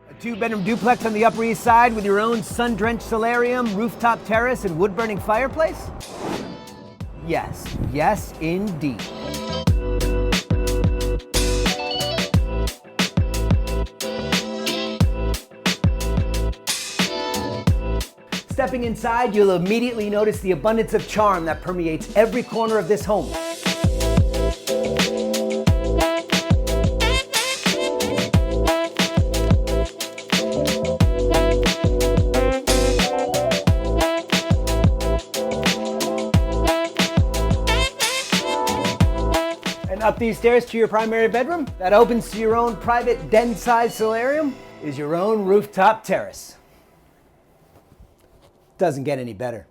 A 2-bedroom duplex on the Upper East Side with your own sun-drenched solarium, rooftop terrace, and wood-burning fireplace? Yes, yes indeed. Stepping inside, you'll immediately notice the abundance of charm that permeates every corner of this home. And up these stairs to your primary bedroom that opens to your own private den-sized solarium is your own rooftop terrace. Doesn't get any better.